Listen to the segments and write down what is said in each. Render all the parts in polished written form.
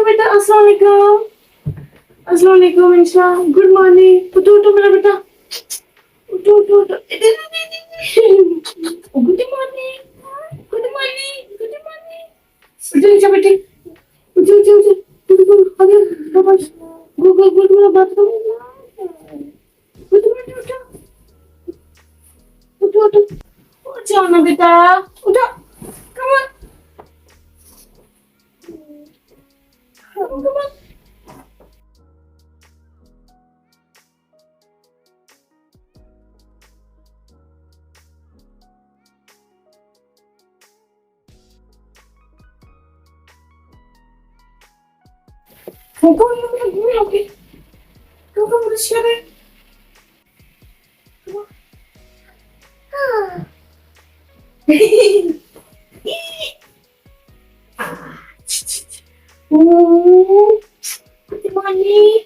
बेटा अस्सलाम वालेकुम। अस्सलाम वालेकुम इंशा। Good morning. उठो उठो मेरा बेटा, उठो उठो उठो। Good morning, good morning, good morning. उठो इंशा बेटी, उठो उठो उठो। गुड गुड अरे शाबाश। गुड गुड गुड मेरा बात करो। Good morning. उठो उठो उठो। उठ जाओ ना बेटा, उठो। Come on, come on. Go you okay. Go with the shiver. Good morning.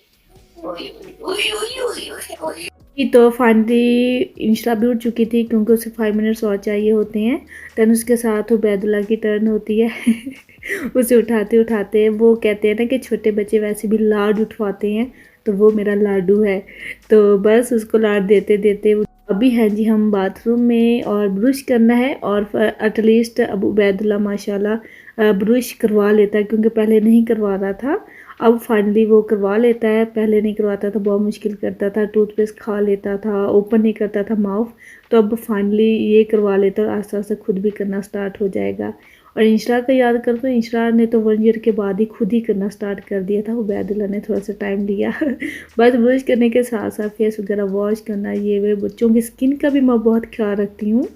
तो फाइनली इंशा भी उठ चुकी थी क्योंकि उसे 5 मिनट्स और चाहिए होते हैं। देन उसके साथ उबैदुल्ला की टर्न होती है। उसे उठाते उठाते वो कहते हैं ना कि छोटे बच्चे वैसे भी लाड उठवाते हैं, तो वो मेरा लाडू है। तो बस उसको लाड देते देते अभी हैं जी हम बाथरूम में और ब्रश करना है। और एटलीस्ट अब उबैदुल्ला माशाल्लाह ब्रश करवा लेता है क्योंकि पहले नहीं करवा रहा था। अब फाइनली वो करवा लेता है, पहले नहीं करवाता था, बहुत मुश्किल करता था, टूथपेस्ट खा लेता था, ओपन नहीं करता था माउथ। तो अब फाइनली ये करवा लेता है और आस्ते आस्ते खुद भी करना स्टार्ट हो जाएगा। और इंशरा का याद कर तो इंशरा ने तो 1 ईयर के बाद ही खुद ही करना स्टार्ट कर दिया था। उबैदुल्ला ने थोड़ा सा टाइम लिया। बस ब्रश करने के साथ साथ फेस वगैरह वॉश करना, ये वे बच्चों की स्किन का भी मैं बहुत ख्याल रखती हूँ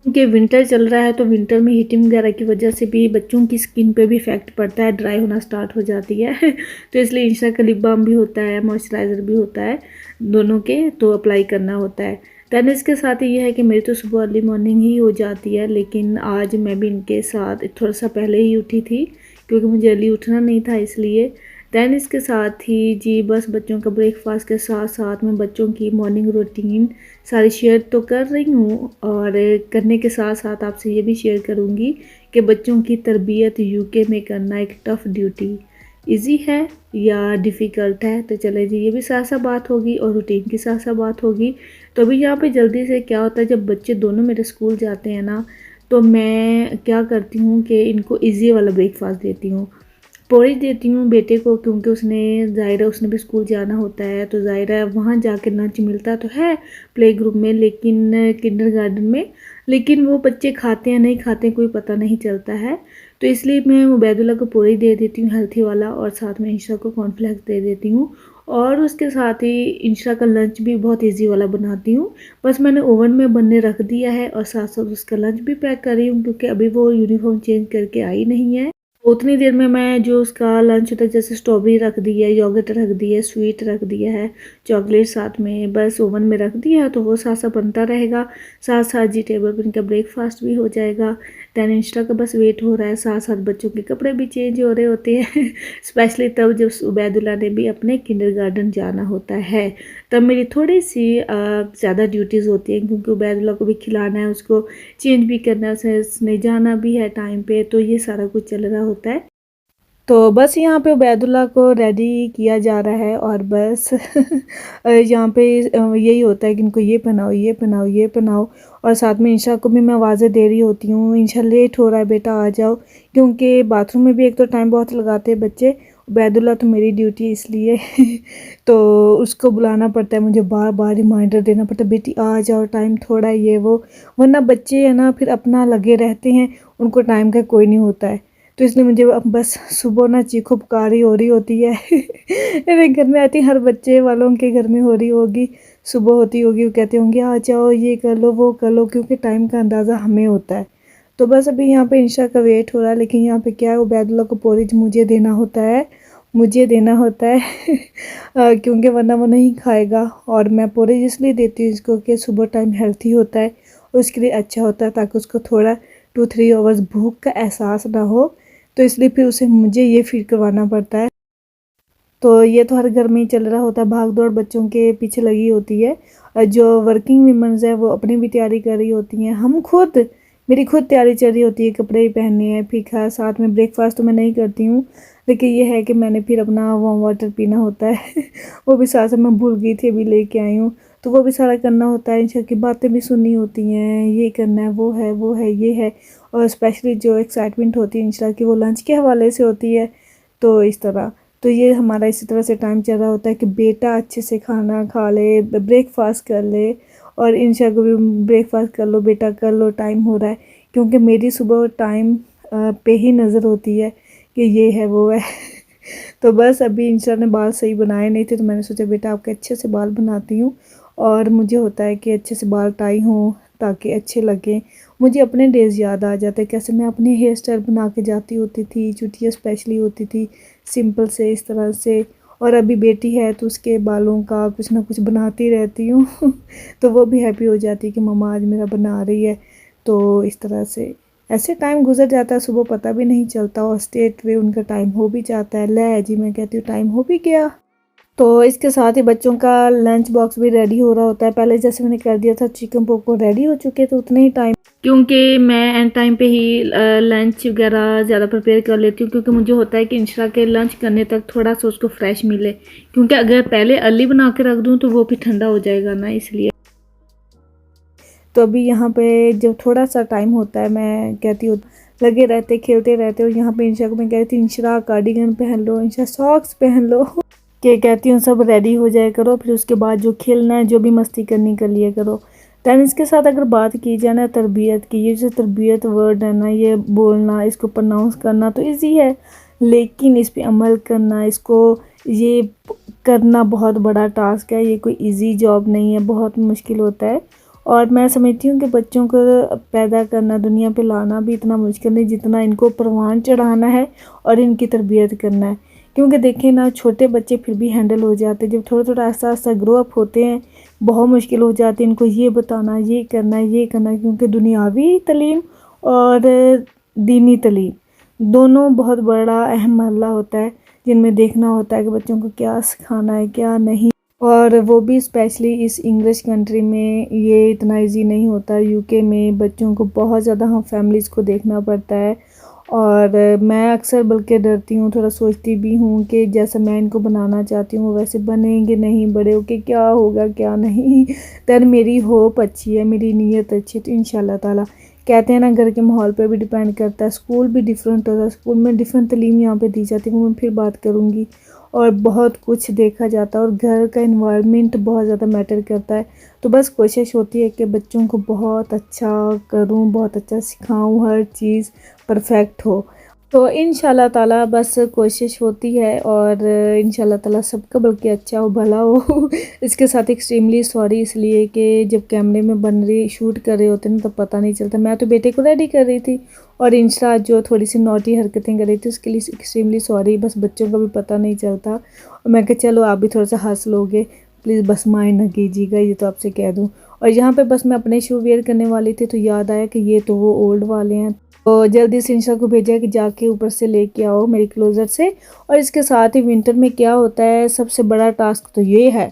क्योंकि विंटर चल रहा है। तो विंटर में हीटिंग वगैरह की वजह से भी बच्चों की स्किन पे भी इफेक्ट पड़ता है, ड्राई होना स्टार्ट हो जाती है। तो इसलिए इंशा का लिप बाम भी होता है, मॉइस्चराइज़र भी होता है, दोनों के तो अप्लाई करना होता है। दैन इसके साथ ये है कि मेरी तो सुबह अर्ली मॉर्निंग ही हो जाती है, लेकिन आज मैं भी इनके साथ थोड़ा सा पहले ही उठी थी क्योंकि मुझे अर्ली उठना नहीं था इसलिए। दैन इसके साथ ही जी बस बच्चों का ब्रेकफास्ट के साथ साथ मैं बच्चों की मॉर्निंग रूटीन सारी शेयर तो कर रही हूँ, और करने के साथ साथ आपसे ये भी शेयर करूँगी कि बच्चों की तरबियत यूके में करना एक टफ़ ड्यूटी इजी है या डिफ़िकल्ट है। तो चले जी ये भी साथ साथ बात होगी और रूटीन की साथ साथ बात होगी। तो अभी यहाँ पे जल्दी से क्या होता है, जब बच्चे दोनों मेरे स्कूल जाते हैं ना, तो मैं क्या करती हूँ कि इनको ईजी वाला ब्रेकफास्ट देती हूँ। पोरी देती हूँ बेटे को क्योंकि उसने भी स्कूल जाना होता है, तो ज़ाहिर वहाँ जाके लंच मिलता तो है प्ले ग्रुप में, लेकिन किंडरगार्टन में, लेकिन वो बच्चे खाते हैं नहीं खाते हैं कोई पता नहीं चलता है। तो इसलिए मैं उबैदुल्ला को पोरी दे देती हूँ हेल्थी वाला, और साथ में इंशा को कॉर्नफ्लेक्स दे देती हूँ। और उसके साथ ही इंशा का लंच भी बहुत ईजी वाला बनाती हूँ। बस मैंने ओवन में बनने रख दिया है और साथ साथ उसका लंच भी पैक कर रही हूँ क्योंकि अभी वो यूनिफॉर्म चेंज करके आई नहीं है। उतनी देर में मैं जो उसका लंच होता है, जैसे स्ट्रॉबेरी रख दी है, योगर्ट रख दी है, स्वीट रख दिया है, चॉकलेट साथ में बस ओवन में रख दिया है, तो वो साथ साथ बनता रहेगा। साथ साथ जी टेबल पर इनका ब्रेकफास्ट भी हो जाएगा। दैन इंस्टा का बस वेट हो रहा है, साथ साथ बच्चों के कपड़े भी चेंज हो रहे होते हैं। स्पेशली तब जब उबैदुल्ला ने भी अपने किंडरगार्टन जाना होता है, तब मेरी थोड़ी सी ज़्यादा ड्यूटीज़ होती हैं क्योंकि उबैदुल्ला को भी खिलाना है, उसको चेंज भी करना है, उसने जाना भी है टाइम पे, तो ये सारा कुछ चल रहा होता है। तो बस यहाँ पे उबैदुल्ला को रेडी किया जा रहा है और बस यहाँ पे यही होता है कि इनको ये पहनाओ, ये पहनाओ, ये पहनाओ। और साथ में इंशा को भी मैं आवाज़ें दे रही होती हूँ, इंशा लेट हो रहा है बेटा आ जाओ, क्योंकि बाथरूम में भी एक तो टाइम बहुत लगाते हैं बच्चे। उबैदुल्ला तो मेरी ड्यूटी इसलिए तो उसको बुलाना पड़ता है, मुझे बार बार रिमाइंडर देना पड़ता है, बेटी आ जाओ टाइम थोड़ा है ये वो, वरना बच्चे है ना फिर अपना लगे रहते हैं, उनको टाइम का कोई नहीं होता है। तो इसलिए मुझे अब बस सुबह ना चीखो पुकारी हो रही होती है। मेरे घर में आती हर बच्चे वालों के घर में हो रही होगी, सुबह होती होगी, वो कहते होंगे आ जाओ ये कर लो वो कर लो, क्योंकि टाइम का अंदाज़ा हमें होता है। तो बस अभी यहाँ पे इंशा का वेट हो रहा है, लेकिन यहाँ पे क्या है, उबैदुल्ला को पोरिज मुझे देना होता है, मुझे देना होता है। क्योंकि वरना वो नहीं खाएगा। और मैं पोरिज इसलिए देती हूँ इसको कि सुबह टाइम हेल्थी होता है, उसके लिए अच्छा होता है, ताकि उसको थोड़ा 2-3 आवर्स भूख का एहसास ना हो। तो इसलिए फिर उसे मुझे ये फीड करवाना पड़ता है। तो ये तो हर घर में ही चल रहा होता है, भाग दौड़ बच्चों के पीछे लगी होती है। जो वर्किंग वीमेंस है वो अपनी भी तैयारी कर रही होती हैं, हम खुद, मेरी खुद तैयारी चल रही होती है, कपड़े ही पहनने हैं, फिर खैर साथ में ब्रेकफास्ट तो मैं नहीं करती हूँ, लेकिन ये है कि मैंने फिर अपना वार्म वाटर पीना होता है वो भी साथ में भूल गई थी, अभी लेके आई हूँ, तो वो भी सारा करना होता है। इंशा की बातें भी सुननी होती हैं, ये करना है, वो है, ये है। और स्पेशली जो एक्साइटमेंट होती है इंशा की, वो लंच के हवाले से होती है। तो इस तरह, तो ये हमारा इसी तरह से टाइम चल रहा होता है कि बेटा अच्छे से खाना खा ले, ब्रेकफास्ट कर ले, और इंशा को भी ब्रेकफास्ट कर लो बेटा, कर लो, टाइम हो रहा है। क्योंकि मेरी सुबह टाइम पे ही नज़र होती है कि ये है वो है तो बस अभी इंशा ने बाल सही बनाए नहीं थे, तो मैंने सोचा बेटा आपके अच्छे से बाल बनाती हूँ, और मुझे होता है कि अच्छे से बाल टाई हों ताकि अच्छे लगें। मुझे अपने डेज़ याद आ जाते हैं, कैसे मैं अपने हेयर स्टाइल बना के जाती होती थी, चुटिया स्पेशली होती थी सिंपल से इस तरह से। और अभी बेटी है तो उसके बालों का कुछ ना कुछ बनाती रहती हूँ तो वो भी हैप्पी हो जाती है कि मम्मा आज मेरा बना रही है। तो इस तरह से ऐसे टाइम गुजर जाता है, सुबह पता भी नहीं चलता, और स्ट्रेट वे उनका टाइम हो भी जाता है। ले जी, मैं कहती हूँ टाइम हो भी गया। तो इसके साथ ही बच्चों का लंच बॉक्स भी रेडी हो रहा होता है। पहले जैसे मैंने कर दिया था चिकन पॉपकॉर्न रेडी हो चुके तो उतने ही टाइम, क्योंकि मैं एंड टाइम पे ही लंच वगैरह ज़्यादा प्रिपेयर कर लेती हूँ, क्योंकि मुझे होता है कि इंशा के लंच करने तक थोड़ा सा उसको फ्रेश मिले, क्योंकि अगर पहले अर्ली बना के रख दूँ तो वो फिर ठंडा हो जाएगा ना, इसलिए। तो अभी यहाँ पे जब थोड़ा सा टाइम होता है, मैं कहती हूँ लगे रहते खेलते रहते, और यहाँ पे इंशा को मैं कहती हूँ इंशा कार्डिगन पहन लो, इंशा सॉक्स पहन लो कि कहती हूँ सब रेडी हो जाए करो, फिर उसके बाद जो खेलना है, जो भी मस्ती करनी कर लिया करो। दैन इसके साथ अगर बात की जाए ना तरबियत की, ये जो तरबियत वर्ड है ना, ये बोलना, इसको प्रोनाउंस करना तो ईजी है, लेकिन इस पर अमल करना, इसको ये करना बहुत बड़ा टास्क है। ये कोई ईजी जॉब नहीं है, बहुत मुश्किल होता है। और मैं समझती हूँ कि बच्चों को पैदा करना, दुनिया पे लाना भी इतना मुश्किल नहीं जितना इनको परवान चढ़ाना है और इनकी तरबियत करना है। क्योंकि देखें ना, छोटे बच्चे फिर भी हैंडल हो जाते हैं, जब थोड़ा थोड़ा ऐसा ऐसा ग्रो अप होते हैं बहुत मुश्किल हो जाती है इनको ये बताना, ये करना, ये करना, क्योंकि दुनियावी तालीम और दीनी तालीम दोनों बहुत बड़ा अहम मरला होता है, जिनमें देखना होता है कि बच्चों को क्या सिखाना है क्या नहीं। और वो भी स्पेशली इस इंग्लिश कंट्री में ये इतना इजी नहीं होता। यूके में बच्चों को बहुत ज़्यादा हम फैमिलीज़ को देखना पड़ता है, और मैं अक्सर बल्कि डरती हूँ, थोड़ा सोचती भी हूँ कि जैसा मैं इनको बनाना चाहती हूँ वैसे बनेंगे नहीं, बड़े होके क्या होगा क्या नहीं दैन मेरी होप अच्छी है, मेरी नीयत अच्छी है, तो इंशाल्लाह ताला। कहते हैं ना, घर के माहौल पे भी डिपेंड करता है, स्कूल भी डिफरेंट होता है, स्कूल में डिफरेंट तालीम यहाँ पे दी जाती है, वो मैं फिर बात करूँगी। और बहुत कुछ देखा जाता है, और घर का इन्वायरमेंट बहुत ज़्यादा मैटर करता है। तो बस कोशिश होती है कि बच्चों को बहुत अच्छा करूँ, बहुत अच्छा सिखाऊँ, हर चीज़ परफेक्ट हो। तो इंशाल्लाह ताला बस कोशिश होती है, और इंशाल्लाह ताला सबका बल्कि अच्छा हो, भला हो इसके साथ एक्सट्रीमली सॉरी, इसलिए कि जब कैमरे में बन रही शूट कर रहे होते हैं तब पता नहीं चलता। मैं तो बेटे को रेडी कर रही थी, और इंशा जो थोड़ी सी नॉटी हरकतें कर रही थी उसके लिए एक्सट्रीमली सॉरी, बस बच्चों का भी पता नहीं चलता। और मैं कहा चलो आप भी थोड़ा सा हंस लोगे, प्लीज़ बस माइंड ना कीजिएगा, ये तो आपसे कह दूँ। और यहाँ पे बस मैं अपने शू वेयर करने वाली थी, तो याद आया कि ये तो वो ओल्ड वाले हैं, तो जल्दी से इंशा को भेजा कि जाके ऊपर से लेके आओ मेरी क्लोज़र से। और इसके साथ ही विंटर में क्या होता है, सबसे बड़ा टास्क तो ये है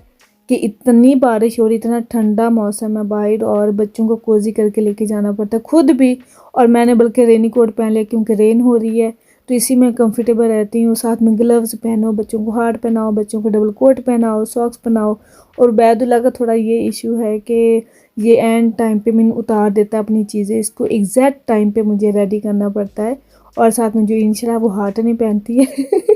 कि इतनी बारिश हो रही, इतना ठंडा मौसम है बाहर, और बच्चों को कोजी करके लेके जाना पड़ता है, खुद भी। और मैंने बल्कि रेनी कोट पहन लिया क्योंकि रेन हो रही है, तो इसी में कंफर्टेबल रहती हूँ। साथ में ग्लव्स पहनो, बच्चों को हार्ड पहनाओ, बच्चों को डबल कोट पहनाओ, सॉक्स पहनाओ। और बैदुल्ला का थोड़ा ये इशू है कि ये एंड टाइम पे मैंने उतार देता है अपनी चीज़ें, इसको एग्जैक्ट टाइम पे मुझे रेडी करना पड़ता है। और साथ में जो इंशा है वो हार्ट नहीं पहनती है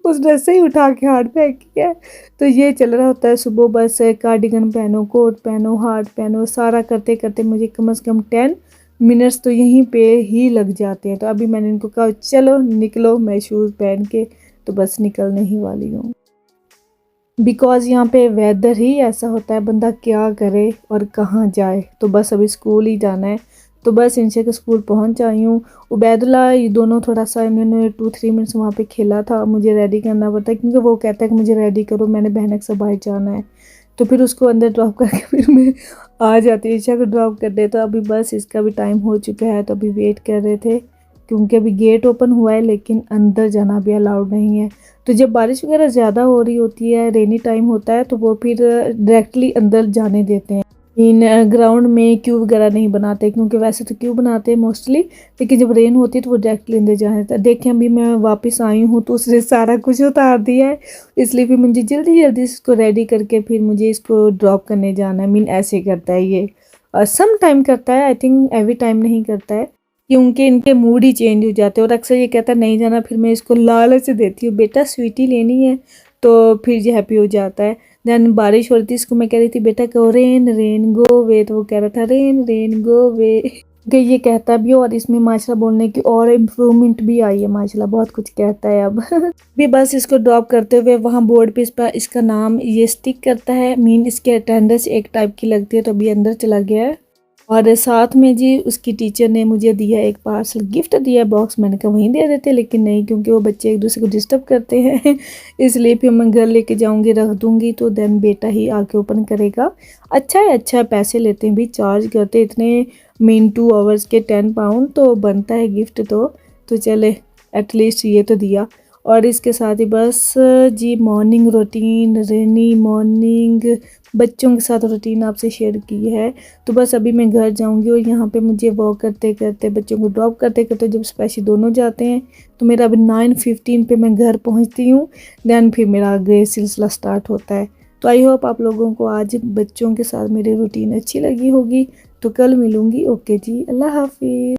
उस ड्रेस से ही उठा के हार्ट फेंकी है। तो ये चल रहा होता है सुबह, बस कार्डिगन पहनो, कोट पहनो, हार्ट पहनो, सारा करते करते मुझे कम से कम 10 मिनट्स तो यहीं पे ही लग जाते हैं। तो अभी मैंने इनको कहा चलो निकलो, मैं शूज़ पहन के तो बस निकलने ही वाली हूँ, बिकॉज़ यहाँ पे वेदर ही ऐसा होता है, बंदा क्या करे और कहाँ जाए। तो बस अभी स्कूल ही जाना है, तो बस इनसे के स्कूल पहुँच आई हूँ। उबैदुल्ला ये दोनों थोड़ा सा इन्होंने 2-3 मिनट्स वहाँ पे खेला था, मुझे रेडी करना पड़ता है क्योंकि वो कहता है कि मुझे रेडी करो, मैंने बहनक से बाहर जाना है। तो फिर उसको अंदर ड्रॉप करके फिर मैं आ जाती हूँ, ईशा को ड्रॉप कर दे। तो अभी बस इसका भी टाइम हो चुका है, तो अभी वेट कर रहे थे क्योंकि अभी गेट ओपन हुआ है लेकिन अंदर जाना भी अलाउड नहीं है। तो जब बारिश वगैरह ज़्यादा हो रही होती है, रेनी टाइम होता है, तो वो फिर डायरेक्टली अंदर जाने देते हैं। इन ग्राउंड में क्यू वगैरह नहीं बनाते, क्योंकि वैसे तो क्यू बनाते हैं मोस्टली, लेकिन जब रेन होती है तो वो डायरेक्टली अंदर जाने देता है। देखें अभी मैं वापस आई हूँ तो उसने सारा कुछ उतार दिया है, इसलिए फिर मुझे जल्दी जल्दी इसको रेडी करके फिर मुझे इसको ड्रॉप करने जाना है। मीन ऐसे करता है ये, सम टाइम करता है, आई थिंक एवरी टाइम नहीं करता है, क्योंकि इनके मूड ही चेंज हो जाते हैं। और अक्सर ये कहता है नहीं जाना, फिर मैं इसको लालच देती हूँ बेटा स्वीटी लेनी है, तो फिर ये हैप्पी हो जाता है। देन बारिश हो रही थी, इसको मैं कह रही थी बेटा कहो रेन रेन गो वे, तो वो कह रहा था रेन रेन गो वे कि ये कहता भी है। और इसमें माशाल्लाह बोलने की और इम्प्रूवमेंट भी आई है, माशाल्लाह बहुत कुछ कहता है अब। भी बस इसको ड्रॉप करते हुए वहाँ बोर्ड पे इस पर इसका नाम ये स्टिक करता है, मीन इसकी अटेंडेंस एक टाइप की लगती है, तो अभी अंदर चला गया है। और साथ में जी उसकी टीचर ने मुझे दिया एक पार्सल गिफ्ट दिया बॉक्स, मैंने कहा वहीं दे देते, लेकिन नहीं, क्योंकि वो बच्चे एक दूसरे को डिस्टर्ब करते हैं। इसलिए फिर मैं घर लेके जाऊंगी, रख दूंगी, तो देन बेटा ही आके ओपन करेगा। अच्छा है, अच्छा है, पैसे लेते हैं भी, चार्ज करते इतने, मीन 2 आवर्स के 10 पाउंड, तो बनता है गिफ्ट तो चले एटलीस्ट ये तो दिया। और इसके साथ ही बस जी मॉर्निंग रूटीन, रेनी मॉर्निंग, बच्चों के साथ रूटीन आपसे शेयर की है। तो बस अभी मैं घर जाऊंगी और यहाँ पे मुझे वॉक करते करते, बच्चों को ड्रॉप करते करते, जब स्पेशली दोनों जाते हैं, तो मेरा अभी 9:15 पे मैं घर पहुँचती हूँ। दैन फिर मेरा आगे सिलसिला स्टार्ट होता है। तो आई होप आप लोगों को आज बच्चों के साथ मेरी रूटीन अच्छी लगी होगी। तो कल मिलूँगी। ओके जी, अल्लाह हाफिज़।